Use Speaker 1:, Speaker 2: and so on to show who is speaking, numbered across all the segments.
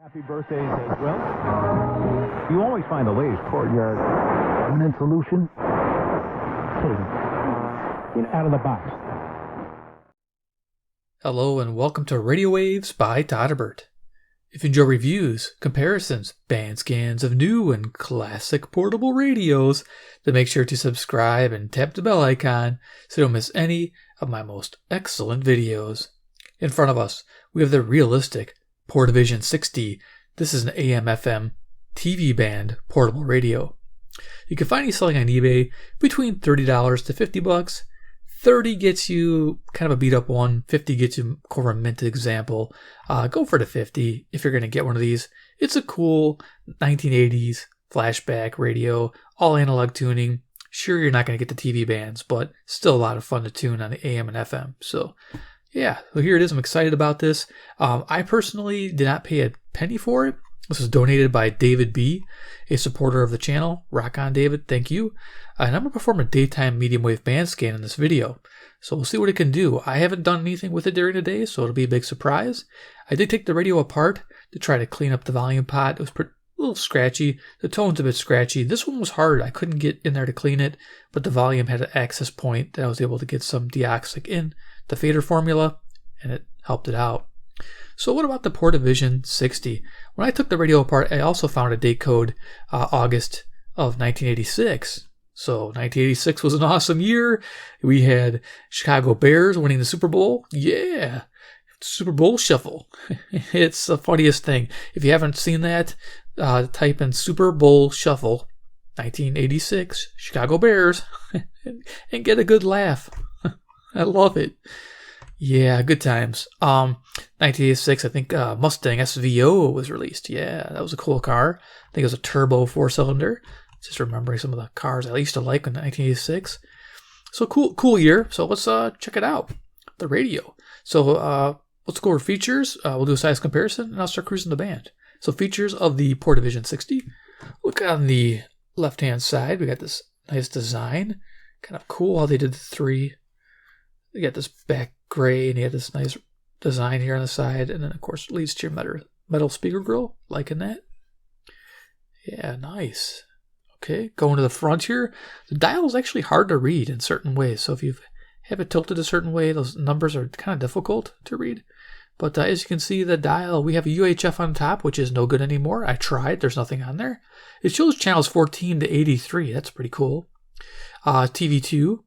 Speaker 1: Happy birthdays as well. You always find the latest courtyard permanent solution. Out of the box.
Speaker 2: Hello and welcome to Radio Waves by Todderbert. If you enjoy reviews, comparisons, band scans of new and classic portable radios, then make sure to subscribe and tap the bell icon so you don't miss any of my most excellent videos. In front of us, we have the Realistic Portavision-60. This is an AM/FM TV band portable radio. You can find these selling on eBay between $30 to $50. 30 gets you kind of a beat up one. 50 gets you more of a mint example. Go for the 50 if you're going to get one of these. It's a cool 1980s flashback radio, all analog tuning. Sure, you're not going to get the TV bands, but still a lot of fun to tune on the AM and FM. So yeah, so here it is. I'm excited about this. I personally did not pay a penny for it. This was donated by David B, a supporter of the channel. Rockin, David, thank you. And I'm going to perform a daytime medium wave band scan in this video. So we'll see what it can do. I haven't done anything with it during the day, so it'll be a big surprise. I did take the radio apart to try to clean up the volume pot. It was a little scratchy. The tone's a bit scratchy. This one was hard. I couldn't get in there to clean it, but the volume had an access point that I was able to get some deoxic in the fader formula, and it helped it out. So what about the Portavision-60? When I took the radio apart, I also found a date code, August of 1986. So 1986 was an awesome year. We had Chicago Bears winning the Super Bowl. Yeah, Super Bowl shuffle. It's the funniest thing. If you haven't seen that, type in Super Bowl shuffle 1986 Chicago Bears and get a good laugh. I love it. Yeah, good times. 1986, I think Mustang SVO was released. Yeah, that was a cool car. I think it was a turbo 4-cylinder. Just remembering some of the cars I used to like in 1986. So cool year. So let's check it out. The radio. So let's go over features. We'll do a size comparison, and I'll start cruising the band. So features of the Portavision-60. Look on the left-hand side. We got this nice design. Kind of cool how they did the three. You got this back gray, and you have this nice design here on the side, and then of course it leads to your metal speaker grill. Liking that. Yeah, nice. Okay, going to the front here. The dial is actually hard to read in certain ways, so if you have it tilted a certain way, those numbers are kind of difficult to read. But as you can see, the dial, we have a UHF on top, which is no good anymore. I tried, there's nothing on there. It shows channels 14 to 83, that's pretty cool. TV2.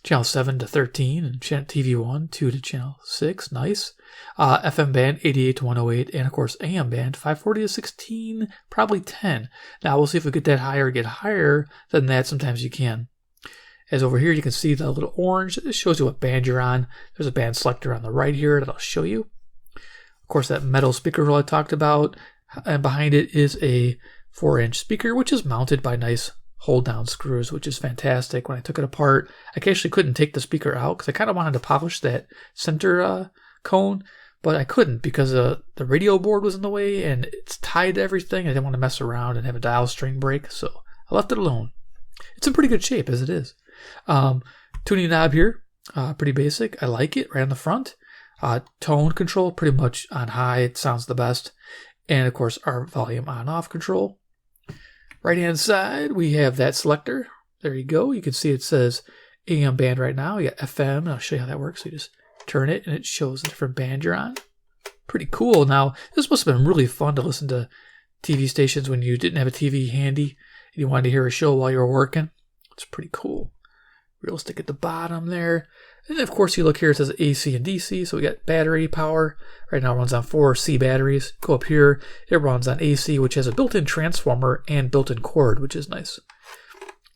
Speaker 2: Channel 7 to 13, and TV1, 2 to channel 6, nice. FM band, 88 to 108, and of course AM band, 540 to 16, probably 10. Now we'll see if we get that higher, get higher than that, sometimes you can. As over here you can see the little orange, this shows you what band you're on. There's a band selector on the right here that I'll show you. Of course that metal speaker roll I talked about, and behind it is a 4-inch speaker, which is mounted by nice hold down screws, which is fantastic. When I took it apart, I actually couldn't take the speaker out because I kind of wanted to polish that center cone, but I couldn't because the radio board was in the way and it's tied to everything. I didn't want to mess around and have a dial string break, so I left it alone. It's in pretty good shape as it is. Tuning knob here, pretty basic. I like it right on the front. Tone control, pretty much on high. It sounds the best. And of course, our volume on-off control. Right hand side, we have that selector. There you go. You can see it says AM band right now. You got FM, and I'll show you how that works. So you just turn it, and it shows the different band you're on. Pretty cool. Now, this must have been really fun to listen to TV stations when you didn't have a TV handy and you wanted to hear a show while you were working. It's pretty cool. Realistic at the bottom there. And then, of course, you look here, it says AC and DC. So we got battery power. Right now it runs on 4 C batteries. Go up here, it runs on AC, which has a built-in transformer and built-in cord, which is nice.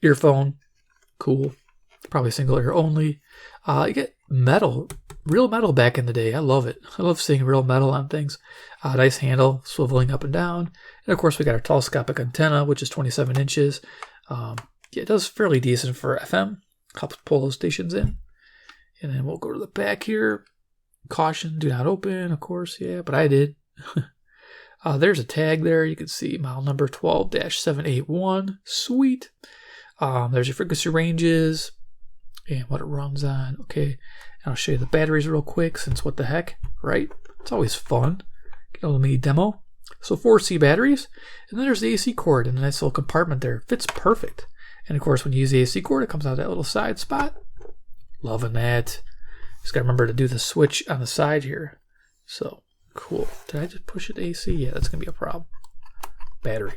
Speaker 2: Earphone, cool. Probably single ear only. You get metal, real metal back in the day. I love it. I love seeing real metal on things. Nice handle, swiveling up and down. And of course, we got our telescopic antenna, which is 27 inches. Yeah, it does fairly decent for FM. Helps pull those stations in. And then we'll go to the back here. Caution, do not open, of course. Yeah, but I did. There's a tag there. You can see model number 12-781. Sweet. There's your frequency ranges and what it runs on. Okay, and I'll show you the batteries real quick since what the heck, right? It's always fun. Get a little mini demo. So 4 C batteries, and then there's the AC cord in a nice little compartment there. Fits perfect. And of course, when you use the AC cord, it comes out of that little side spot. Loving that. Just gotta remember to do the switch on the side here. So cool. Did I just push it to AC? Yeah, that's gonna be a problem. Battery.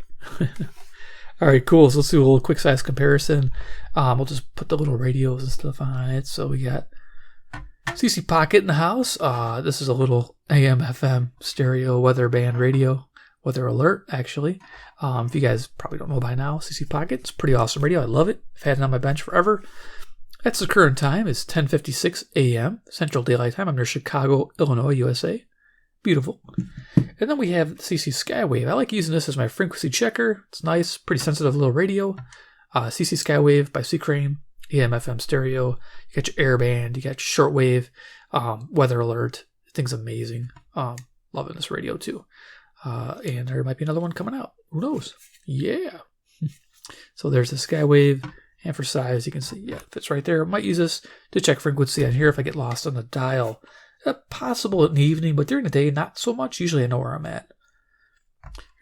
Speaker 2: All right, cool. So let's do a little quick size comparison. We'll just put the little radios and stuff on it. So we got CC Pocket in the house. This is a little AM FM stereo weather band radio. Weather alert, actually. If you guys probably don't know by now, CC Pocket, it's a pretty awesome radio. I love it. I've had it on my bench forever. That's the current time. It's 10:56 a.m. Central Daylight Time. I'm near Chicago, Illinois, USA. Beautiful. And then we have the CC Skywave. I like using this as my frequency checker. It's nice, pretty sensitive little radio. CC Skywave by C-Crane, AM FM stereo. You got your airband, you got your shortwave, weather alert. The thing's amazing. Loving this radio too. And there might be another one coming out. Who knows? Yeah. So there's the Skywave. And for size, you can see, yeah, it fits right there. I might use this to check frequency on here if I get lost on the dial. Possible in the evening, but during the day, not so much. Usually I know where I'm at.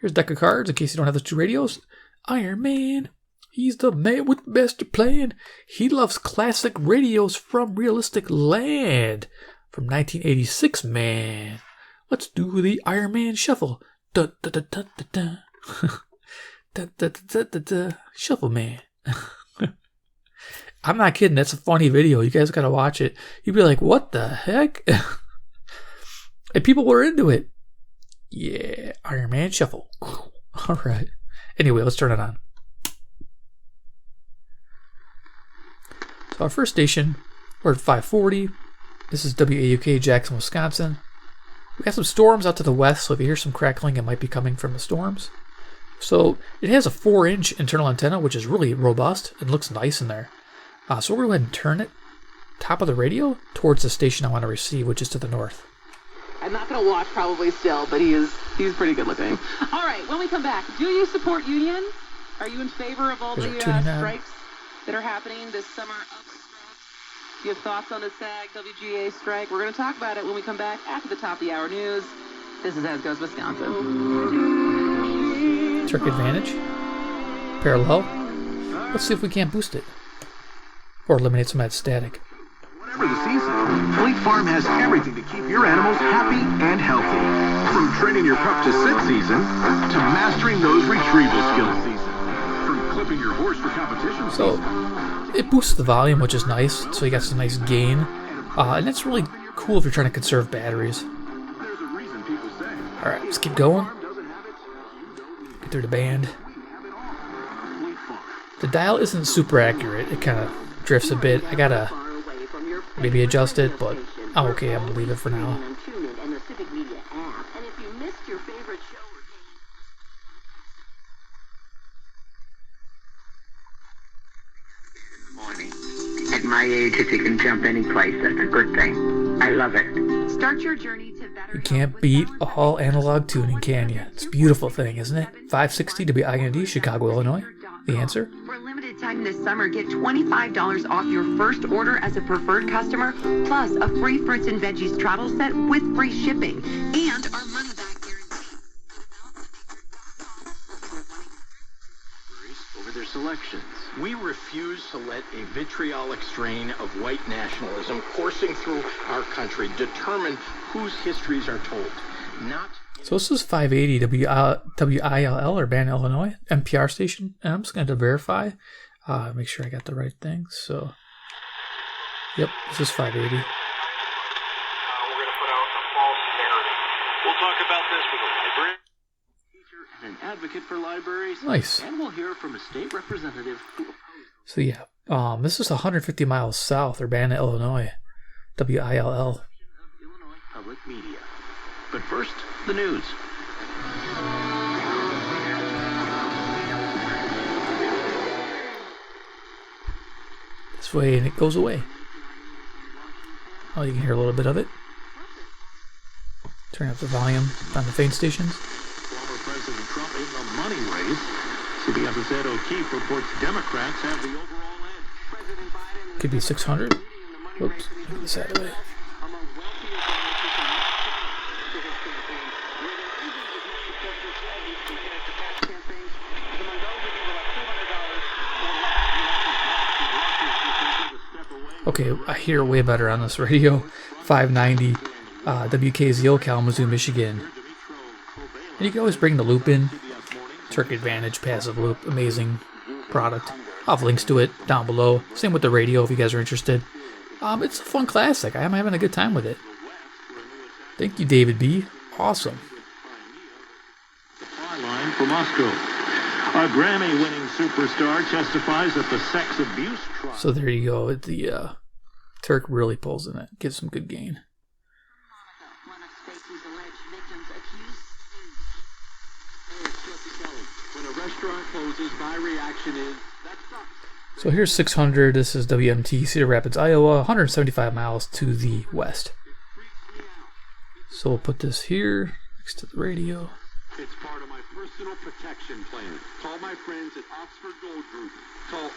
Speaker 2: Here's a deck of cards in case you don't have the 2 radios. Iron Man. He's the man with the master plan. He loves classic radios from Realistic Land. From 1986, man. Let's do the Iron Man shuffle. Da da da da da da. Da da da da da. Shuffle man. I'm not kidding. That's a funny video. You guys gotta watch it. You'd be like, what the heck? And people were into it. Yeah. Iron Man shuffle. All right. Anyway, let's turn it on. So our first station, we're at 540. This is WAUK Jackson, Wisconsin. We got some storms out to the west, so if you hear some crackling, it might be coming from the storms. So it has a 4-inch internal antenna, which is really robust and looks nice in there. So we're going to go ahead and turn it, top of the radio, towards the station I want to receive, which is to the north.
Speaker 3: I'm not going to watch probably still, but he's pretty good looking. All right, when we come back, do you support union? Are you in favor of all the strikes that are happening this summer? Do you have thoughts on the SAG WGA strike? We're going to talk about it when we come back after the top of the hour news. This is As Goes Wisconsin.
Speaker 2: Terk Advantage. Parallel. Let's see if we can't boost it. Or eliminate some of that static.
Speaker 4: Whatever the season, Fleet Farm has everything to keep your animals happy and healthy. From training your pup to sit season, to mastering those retrieval skills season. From clipping your horse for competition
Speaker 2: season. It boosts the volume, which is nice, so you got some nice gain. And that's really cool if you're trying to conserve batteries. Alright, let's keep going. Get through the band. The dial isn't super accurate. It kind of drifts a bit. I gotta maybe adjust it, but I'm okay. I'm gonna leave it for now.
Speaker 5: At my age, if you can jump any place, that's a good thing. I love it. Start your journey to better.
Speaker 2: You can't beat all analog tuning, can you? It's a beautiful thing, isn't it? 560 WIND, Chicago, Illinois. The answer?
Speaker 5: For a limited time this summer, get $25 off your first order as a preferred customer, plus a free fruits and veggies travel set with free shipping, and our money-back guarantee.
Speaker 6: Over their selections. We refuse to let a vitriolic strain of white nationalism coursing through our country determine whose histories are told.
Speaker 2: So this is 580 WILL or Ban, Illinois, NPR station. And I'm just going to verify, make sure I got the right thing. So, yep, this is 580.
Speaker 7: We're going to put out a false narrative. We'll talk about this with a librarian.
Speaker 6: And an advocate for libraries.
Speaker 2: Nice.
Speaker 6: And we'll hear from a state representative who opposes.
Speaker 2: So yeah, this is 150 miles south, Urbana, Illinois, WILL.
Speaker 6: Illinois Public Media. But first, the news.
Speaker 2: This way, and it goes away. Oh, you can hear a little bit of it. Turn up the volume on the faint stations.
Speaker 6: Former President Trump in the money race. CBS's Ed O'Keefe reports Democrats have the overall edge.
Speaker 2: Could be 600. Oops, get this out of the way. Okay, I hear way better on this radio. 590 WKZO, Kalamazoo, Michigan. And you can always bring the loop in. Terk Advantage Passive Loop, amazing product. I'll have links to it down below. Same with the radio if you guys are interested. It's a fun classic. I'm having a good time with it. Thank you, David B. Awesome.
Speaker 8: Line for Moscow. A Grammy-winning superstar testifies that the sex abuse trial.
Speaker 2: So there you go. The Terk really pulls in it. Gives some good gain.
Speaker 5: One of Stacy's alleged victims accused.
Speaker 4: When a restaurant closes, my reaction is, that sucks.
Speaker 2: So here's 600. This is WMT, Cedar Rapids, Iowa. 175 miles to the west. So we'll put this here next to the radio.
Speaker 4: It's part of my personal protection plan. Call my friends at Oxford Gold Group. Call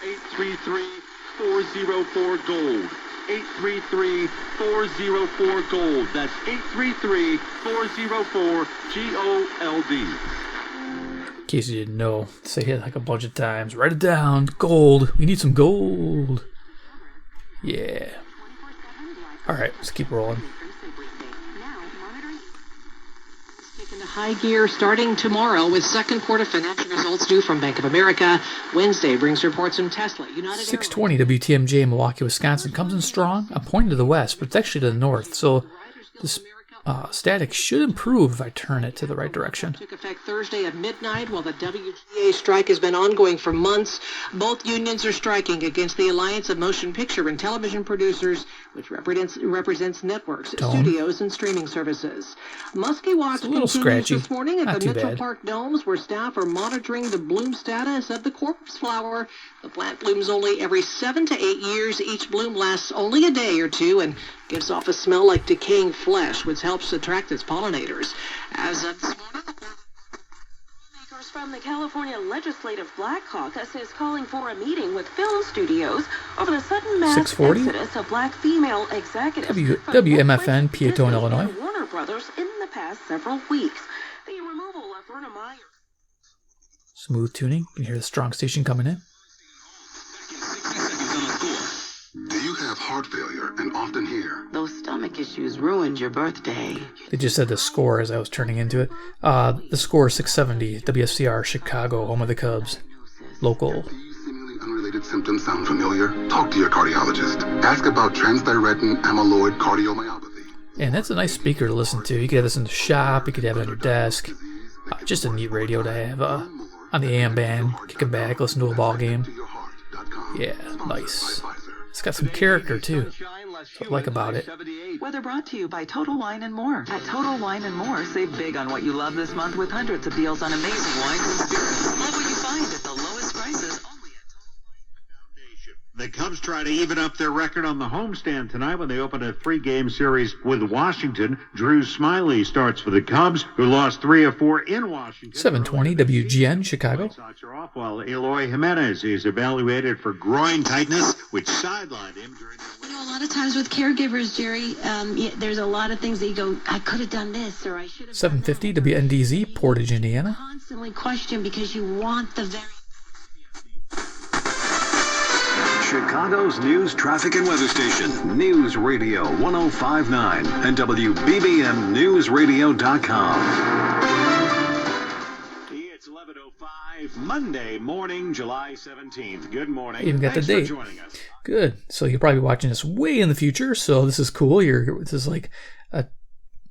Speaker 4: 833-404-GOLD. 833-404-GOLD. That's 833-404-GOLD.
Speaker 2: In case you didn't know, say it like a bunch of times. Write it down. Gold. We need some gold. Yeah. Alright, let's keep rolling.
Speaker 9: Into high gear starting tomorrow with second quarter financial results due from Bank of America. Wednesday brings reports from Tesla.
Speaker 2: 620 WTMJ in Milwaukee, Wisconsin comes in strong. I'm pointing to the west, but it's actually to the north. So this static should improve if I turn it to the right direction.
Speaker 9: Took effect Thursday at midnight. While the WGA strike has been ongoing for months, both unions are striking against the Alliance of Motion Picture and Television Producers, which represents networks, studios, and streaming services. Muskie Watch continues this morning at the Mitchell Park Domes, where staff are monitoring the bloom status of the corpse flower. The plant blooms only every 7 to 8 years. Each bloom lasts only a day or two and gives off a smell like decaying flesh, which helps attract its pollinators. As of this morning,
Speaker 10: lawmakers from the California Legislative Black Caucus is calling for a meeting with film studios over the sudden mass exodus of black female executives.
Speaker 2: WMFN, Piatone, Illinois.
Speaker 10: Warner Brothers in the past several weeks. The removal of Verna Meyer.
Speaker 2: Smooth tuning. You can hear the strong station coming in.
Speaker 11: Do you have heart failure and often hear
Speaker 5: Those stomach issues ruined your birthday?
Speaker 2: They just said the score as I was turning into it. The score is 670, WSCR, Chicago, home of the Cubs. Local.
Speaker 11: These seemingly unrelated symptoms sound familiar? Talk to your cardiologist. Ask about transthyretin amyloid cardiomyopathy.
Speaker 2: And that's a nice speaker to listen to. You could have this in the shop, you could have it on your desk. Just a neat radio to have on the AM band. Kicking back, listen to a ball game. Yeah, nice. It's got some character too. That's what I like about it.
Speaker 12: Weather brought to you by Total Wine & More. At Total Wine & More, save big on what you love this month with hundreds of deals on amazing wines and spirits. Love what you find at the lowest prices only at Total Wine Foundation.
Speaker 8: The Cubs try to even up their record on the homestand tonight when they open a 3-game series with Washington. Drew Smiley starts for the Cubs, who lost 3 of 4 in Washington.
Speaker 2: 720 WGN, Chicago.
Speaker 8: White Sox are off while Eloy Jimenez is evaluated for groin tightness, which sidelined him during the...
Speaker 13: A lot of times with caregivers, Jerry, there's a lot of things that you go, I could have done this, or I should have
Speaker 2: 750 WNDZ, Portage, Indiana.
Speaker 13: Constantly question because you want the very...
Speaker 14: Chicago's news, traffic, and weather station, News Radio 105.9 and WBBMNewsRadio.com.
Speaker 8: It's 11:05, Monday morning, July 17th. Good morning.
Speaker 2: Even got the date.
Speaker 8: For joining us.
Speaker 2: Good. So you're probably watching this way in the future, so this is cool. This is like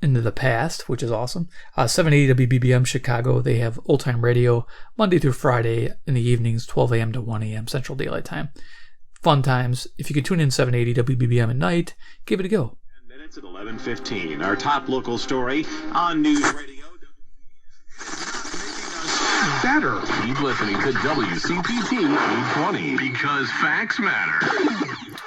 Speaker 2: into the past, which is awesome. 780 WBBM Chicago. They have old-time radio Monday through Friday in the evenings, 12 a.m. to 1 a.m. Central Daylight Time. Fun times. If you could tune in 780 WBBM at night, give it a go.
Speaker 8: 10 minutes at 11:15. Our top local story on News Radio.
Speaker 4: Better. Keep listening to WCPT 820 because facts matter.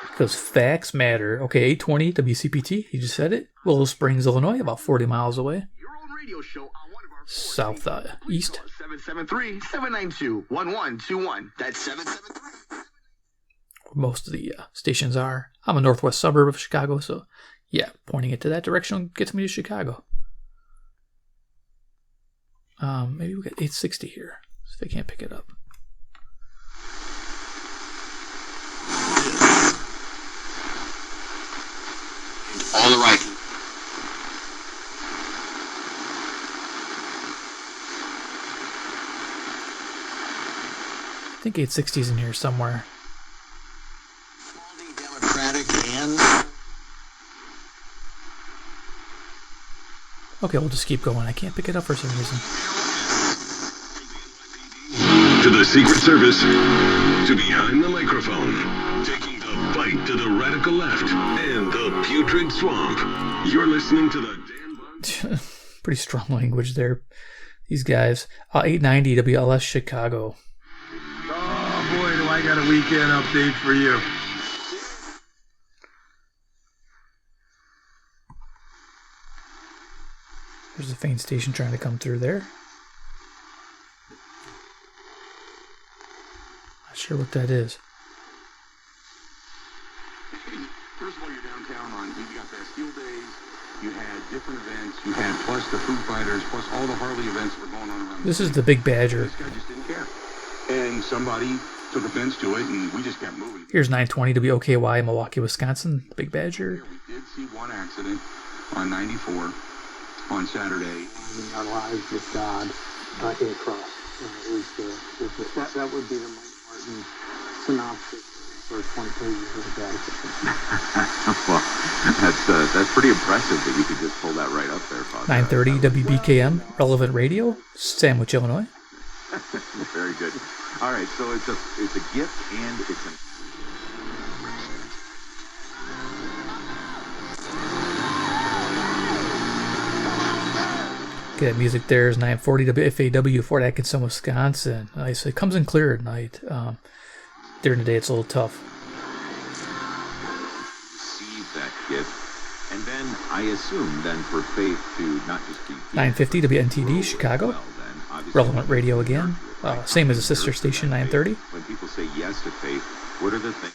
Speaker 2: Because facts matter. Okay, 820 WCPT. You just said it. Willow Springs, Illinois, about 40 miles away.
Speaker 4: Your own radio show on one of our
Speaker 2: south east.
Speaker 4: 773-792-1121. That's 773.
Speaker 2: Most of the stations are. I'm a northwest suburb of Chicago, so yeah, pointing it to that direction gets me to Chicago. Maybe we got 860 here. See if I can't pick it up.
Speaker 11: All the right.
Speaker 2: I think 860 is in here somewhere.
Speaker 11: Democratic and...
Speaker 2: Okay, we'll just keep going. I can't pick it up for some reason.
Speaker 14: To the Secret Service, to behind the microphone, taking the fight to the radical left and the putrid swamp. You're listening to the Dan
Speaker 2: Pretty strong language there. These guys. 890 WLS Chicago.
Speaker 15: Oh boy, do I got a weekend update for you.
Speaker 2: There's a faint station trying to come through there. Not sure what that is.
Speaker 16: First of all, you're downtown you got the Steel Days, you had different events, you had plus the Foo Fighters, plus all the Harley events that were going on around.
Speaker 2: This is the Big Badger.
Speaker 16: This guy just didn't care. And somebody took offense to it, and we just kept moving.
Speaker 2: Here's 920 WOKY, Milwaukee, Wisconsin. The Big Badger.
Speaker 16: We did see one accident on 94 on Saturday.
Speaker 17: Our lives with God in Christ. That would be the Mike Martin synopsis for 20 pages of the catechism.
Speaker 18: Well, that's pretty impressive that you could just pull that right up there, Father.
Speaker 2: 930 WBKM, Relevant Radio, Sandwich, Illinois.
Speaker 18: Very good. All right, so it's a gift and it's an...
Speaker 2: Okay, that music there is 940 WFAW, Fort Atkinson, Wisconsin. Nice. It comes in clear at night. During the day, it's a little tough.
Speaker 18: Receive that gift, and then I assume then for faith to not just be...
Speaker 2: 950 WNTD, Chicago. Relevant Radio again. Same as the sister station, 930.
Speaker 18: When people say yes to faith, what are the things?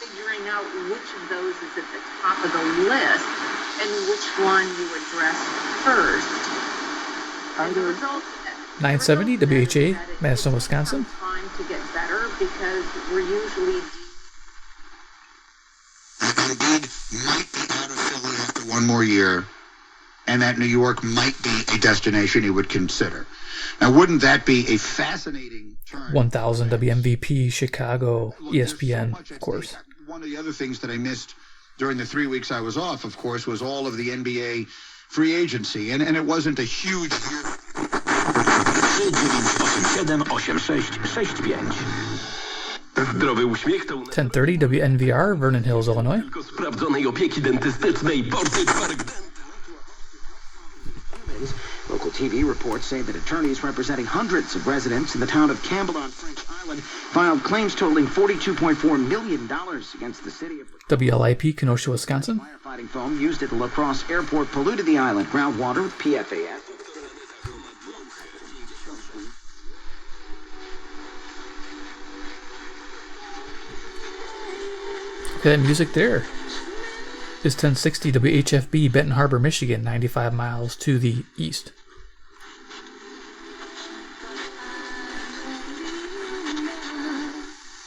Speaker 19: Figuring out which of those is at the top of the list and which one you address first. As a result,
Speaker 2: 970 WHA, Madison, Wisconsin.
Speaker 19: Time to get better because we're usually.
Speaker 11: Indeed, might be out of Philly after one more year, and that New York might be a destination you would consider. Now, wouldn't that be a fascinating turn?
Speaker 2: 1000 WMVP, Chicago, ESPN, of course.
Speaker 11: One of the other things that I missed during the 3 weeks I was off, of course, was all of the NBA free agency, and it wasn't a huge year.
Speaker 2: 1030 WNVR, Vernon Hills, Illinois.
Speaker 20: Local TV reports say that attorneys representing hundreds of residents in the town of Campbell on French Island filed claims totaling $42.4 million against the city of...
Speaker 2: WLIP, Kenosha, Wisconsin.
Speaker 20: Firefighting foam used at the La Crosse airport polluted the island groundwater with PFAS.
Speaker 2: Okay, that music there is 1060 WHFB, Benton Harbor, Michigan, 95 miles to the east.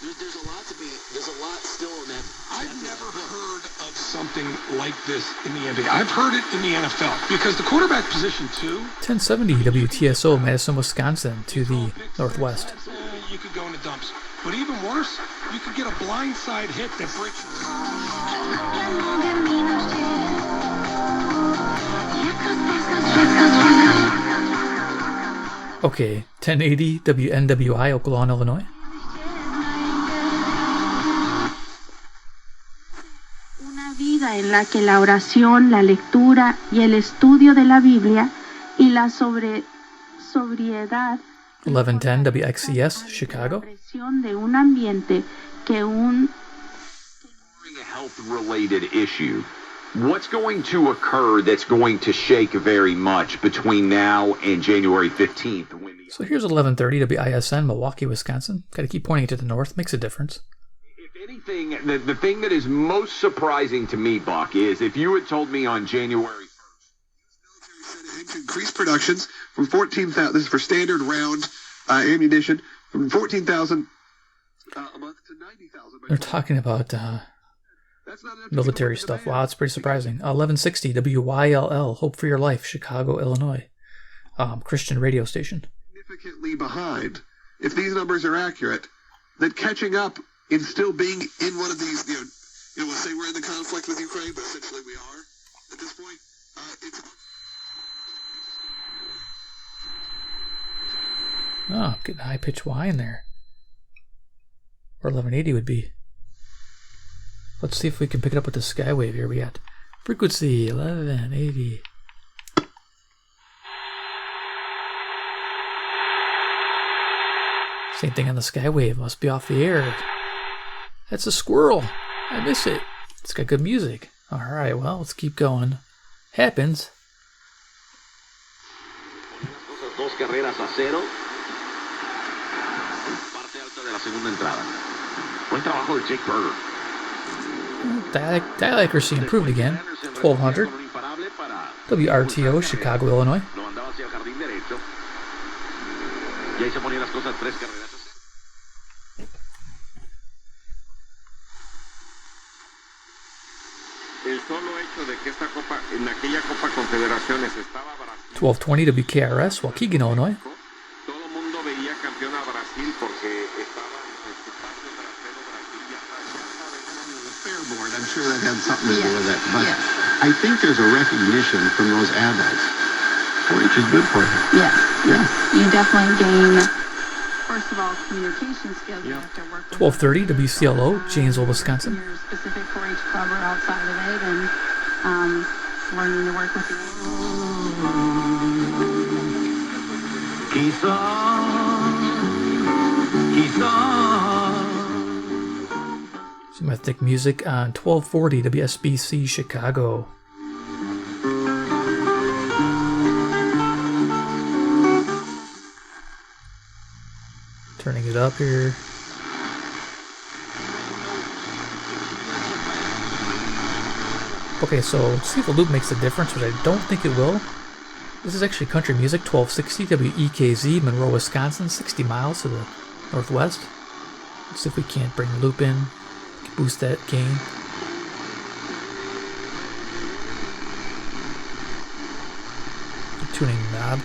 Speaker 6: There's a lot still in that. I've never heard of something like this in the NBA. I've heard it in the NFL because the quarterback position too.
Speaker 2: 1070 WTSO, Madison, Wisconsin, to the northwest.
Speaker 6: You could go in the dumps. But even worse, you could get a blindside hit that breaks.
Speaker 2: Okay, 1080 WNWI, Oklahoma, Illinois.
Speaker 10: Una vida en la que la oración, la lectura y el estudio de la Biblia y la sobriedad
Speaker 2: 1110 WXCS, Chicago.
Speaker 10: de un ambiente que un
Speaker 21: A health-related issue. What's going to occur that's going to shake very much between now and January 15th?
Speaker 2: So here's 1130 WISN, Milwaukee, Wisconsin. Got to keep pointing to the north. Makes a difference.
Speaker 21: If anything, the thing that is most surprising to me, Buck, is if you had told me on January 1st
Speaker 4: to increase productions from 14,000. This is for standard round ammunition from 14,000 a month to 90,000.
Speaker 2: They're talking about military stuff. Wow, it's pretty surprising. 1160 WYLL, Hope for Your Life, Chicago, Illinois. Christian radio station.
Speaker 4: Significantly behind, if these numbers are accurate, that catching up in still being in one of these, we'll say we're in the conflict with Ukraine, but essentially we are at this point.
Speaker 2: Oh, getting high pitched whine there. Or 1180 would be. Let's see if we can pick it up with the Skywave here. We got frequency 1180. Same thing on the Skywave. Must be off the air. That's a squirrel. I miss it. It's got good music. Alright, well, let's keep going. Happens.
Speaker 21: Dos carreras a cero. Parte alta de la segunda entrada. Buen trabajo de Jake Berger.
Speaker 2: Dial accuracy improved again. 1200. WRTO, Chicago, Illinois.
Speaker 21: Lo mandaba hacia el jardín derecho. Y ahí se ponían las cosas 3 carreras. El solo hecho de que esta copa, en aquella Copa Confederaciones estaba Brasil.
Speaker 2: 1220 WKRS, Waukegan, Illinois.
Speaker 21: Todo el mundo veía campeón a Brasil porque estaba en su patio trasero Brasil ya
Speaker 4: The Fairboard, I'm sure that had something to do with it. But I think there's a recognition from those adults, which is good for you.
Speaker 1: Yeah. You definitely gain, first of all, communication skills. You have to work with
Speaker 2: 1230 WCLO, Janesville, Wisconsin.
Speaker 1: your specific 4-H club or outside of it, and learning to work with
Speaker 2: Some ethnic music on 1240 WSBC, Chicago. Turning it up here. Okay, so let's see if the loop makes a difference, which I don't think it will. This is actually country music, 1260 WEKZ, Monroe, Wisconsin, 60 miles to the northwest. Let's see if we can't bring the loop in, boost that gain. The tuning knob.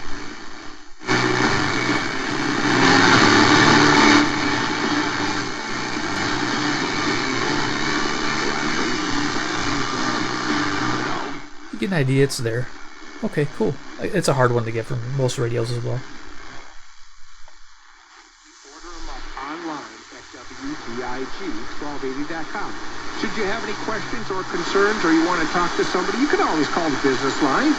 Speaker 2: You get an idea, it's there. Okay, cool. It's a hard one to get from most radios as well.
Speaker 22: Order them up online at WBIG1280.com. Should you have any questions or concerns, or you want to talk to somebody, you can always call the business line.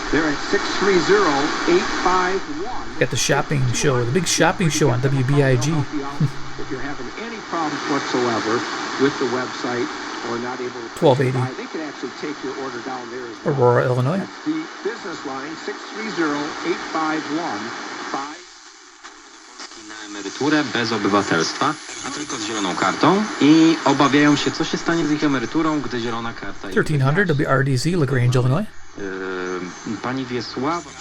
Speaker 22: They're at 630-851.
Speaker 2: Got the shopping show, the big shopping show on WBIG.
Speaker 22: If you're having any problems whatsoever with the website or not able to
Speaker 2: 1280.
Speaker 22: buy, they can actually take your order down there as well.
Speaker 2: Aurora, Illinois.
Speaker 22: That's the business line, 630-851-5.
Speaker 23: Na emeryturę bez obywatelstwa, a tylko z zieloną kartą i obawiają się, co się stanie z ich emeryturą, gdy zielona karta...
Speaker 2: 1300 WRDZ, LaGrange, Illinois.
Speaker 23: Pani Wiesława...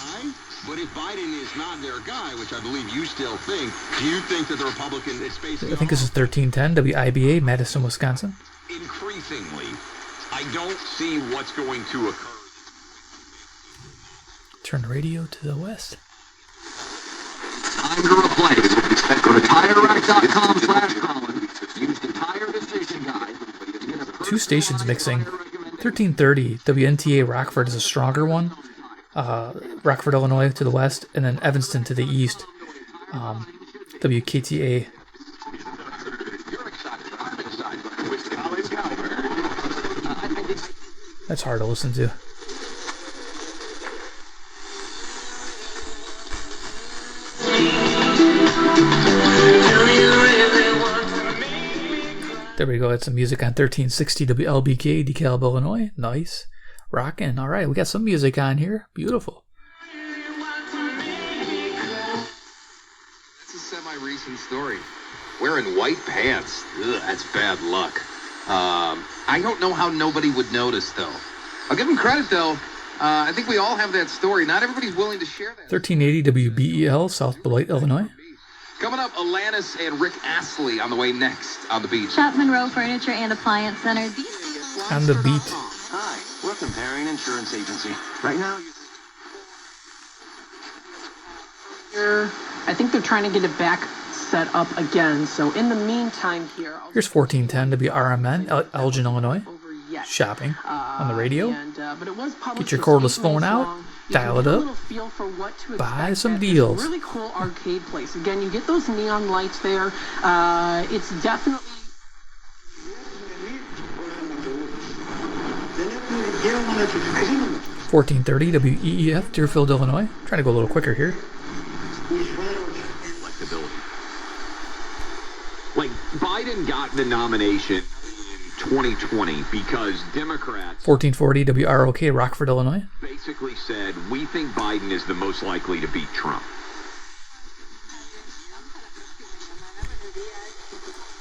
Speaker 6: But if Biden is not their guy, which I believe you still think, do you think that the Republican is facing...
Speaker 2: I think this is 1310 WIBA, Madison, Wisconsin.
Speaker 6: Increasingly, I don't see what's going to occur.
Speaker 2: Turn the radio to the west.
Speaker 21: Time to replace. Go to TireRack.com/Colin. Use the Tire Decision Guide.
Speaker 2: Two stations mixing. 1330 WNTA Rockford is a stronger one. Rockford, Illinois to the west, and then Evanston to the east. WKTA. That's hard to listen to. There we go. That's some music on 1360 WLBK, DeKalb, Illinois. Nice. Rockin'. All right, we got some music on here. Beautiful.
Speaker 21: It's a semi-recent story. Wearing white pants. Ugh, that's bad luck. I don't know how nobody would notice, though. I'll give him credit, though.
Speaker 3: I think we all have that story. Not everybody's willing to share that.
Speaker 2: 1380 WBEL, South Beloit, Illinois.
Speaker 3: Coming up, Alanis and Rick Astley on the way next on the beach.
Speaker 1: Shop Monroe Furniture and Appliance Center.
Speaker 2: On the beat.
Speaker 7: Hi, we're Comparing Insurance Agency. Right now,
Speaker 17: I think they're trying to get it back set up again. So in the meantime here...
Speaker 2: Here's 1410 WRMN, Elgin, Illinois. Shopping on the radio. Get your cordless phone out, dial it up, buy some deals.
Speaker 17: Really cool arcade place. Again, you get those neon lights there. It's definitely...
Speaker 2: 1430 WEEF, Deerfield, Illinois. Trying to go a little quicker here.
Speaker 21: Like, Biden got the nomination in 2020 because Democrats
Speaker 2: 1440 WROK, Rockford, Illinois.
Speaker 21: basically said, we think Biden is the most likely to beat Trump.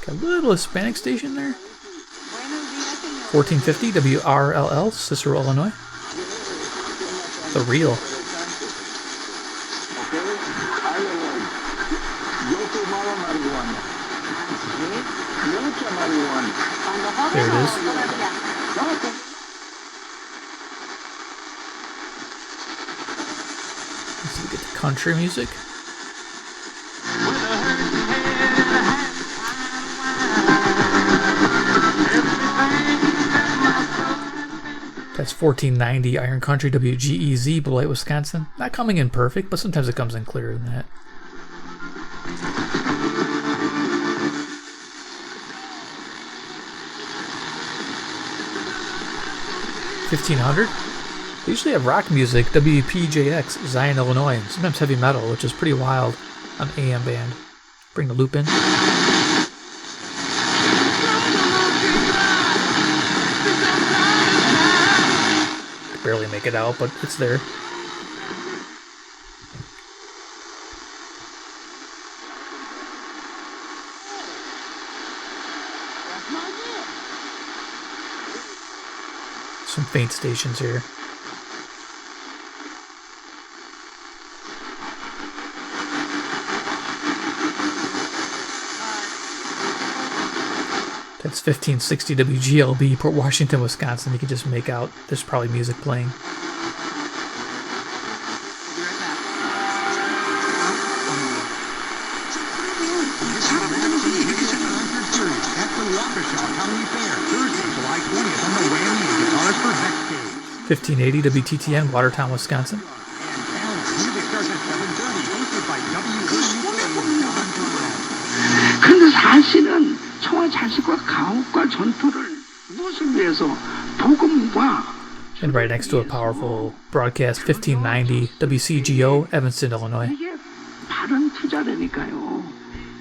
Speaker 2: Got a little Hispanic station there. 1450 WRLL, Cicero, Illinois. The Real. There it is. Let's see, get the country music. That's 1490 Iron Country WGEZ, Beloit, Wisconsin. Not coming in perfect, but sometimes it comes in clearer than that. $1,500. They usually have rock music, WPJX, Zion, Illinois, and sometimes heavy metal, which is pretty wild on AM band. Bring the loop in. Barely make it out, but it's there. Some faint stations here. That's 1560 WGLB, Port Washington, Wisconsin. You can just make out there's probably music playing. $1580 WTTN, Watertown, Wisconsin.
Speaker 9: 근데 사실은 청와 자식과 가옥과 전투를 무엇을 위해서 복음과
Speaker 2: And right next to a powerful broadcast, 1590 WCGO, Evanston, Illinois.
Speaker 9: 이게 바른 투자라니까요.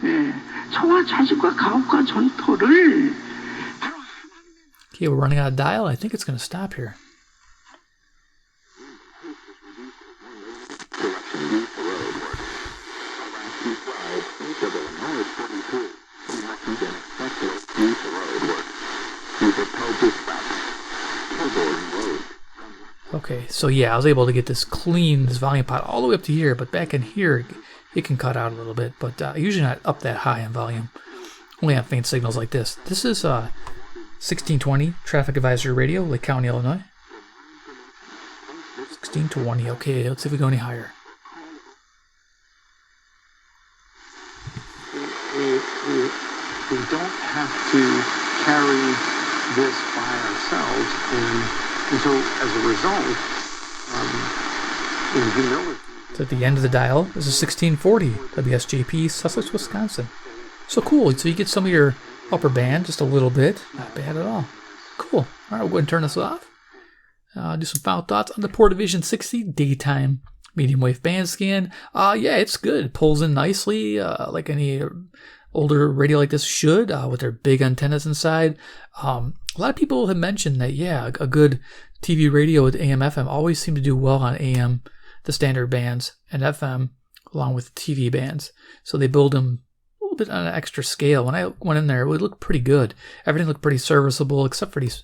Speaker 9: 예, 청와 자식과 가옥과 전투를
Speaker 2: Okay, we're running out of dial. I think it's going to stop here. Okay, so yeah, I was able to get this volume pot all the way up to here, but back in here, it can cut out a little bit, but usually not up that high in volume. Only on faint signals like this. This is 1620 Traffic Advisory Radio, Lake County, Illinois. 1620, okay, let's see if we go any higher.
Speaker 22: We don't have to carry this by ourselves, and so as a result, in humility.
Speaker 2: So at the end of the dial, this is 1640 WSJP, Sussex, Wisconsin. So cool, so you get some of your upper band just a little bit. Not bad at all. Cool. All right, we'll go ahead and turn this off. Do some final thoughts on the Portavision-60 daytime medium wave band scan. Yeah, it's good. It pulls in nicely, like any older radio like this should, with their big antennas inside. A lot of people have mentioned that, yeah, a good TV radio with AM FM always seem to do well on AM, the standard bands, and FM along with the TV bands. So they build them a little bit on an extra scale. When I went in there, it would look pretty good. Everything looked pretty serviceable, except for these.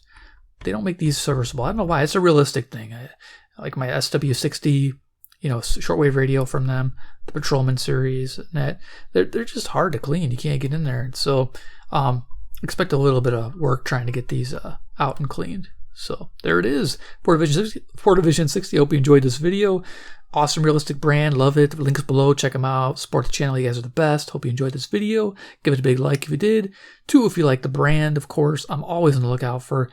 Speaker 2: They don't make these serviceable. I don't know why. It's a realistic thing. like my SW60, shortwave radio from them, the Patrolman series, and they're just hard to clean. You can't get in there. So expect a little bit of work trying to get these out and cleaned. So there it is, Portavision-60. Hope you enjoyed this video. Awesome realistic brand, love it. Links below, check them out. Support the channel, you guys are the best. Hope you enjoyed this video. Give it a big like if you did. 2, if you like the brand, of course. I'm always on the lookout for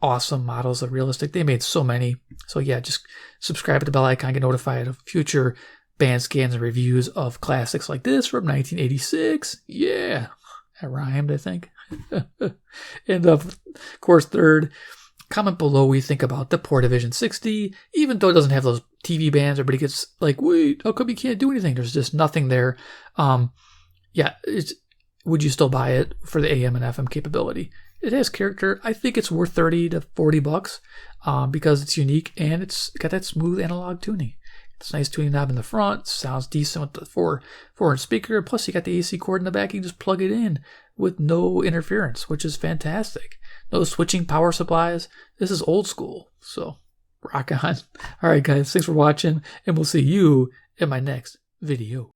Speaker 2: awesome models of realistic. They made so many. So yeah, just subscribe to the bell icon, get notified of future band scans and reviews of classics like this from 1986. Yeah, that rhymed, I think. And of course, third, comment below what you think about the Portavision-60. Even though it doesn't have those TV bands, everybody gets like, wait, how come you can't do anything? There's just nothing there. Yeah, would you still buy it for the AM and FM capability? It has character. I think it's worth $30 to $40 because it's unique and it's got that smooth analog tuning. It's a nice tuning knob in the front. Sounds decent with the 4-inch speaker. Plus, you got the AC cord in the back. You can just plug it in with no interference, which is fantastic. No switching power supplies. This is old school. So, rock on. All right, guys. Thanks for watching, and we'll see you in my next video.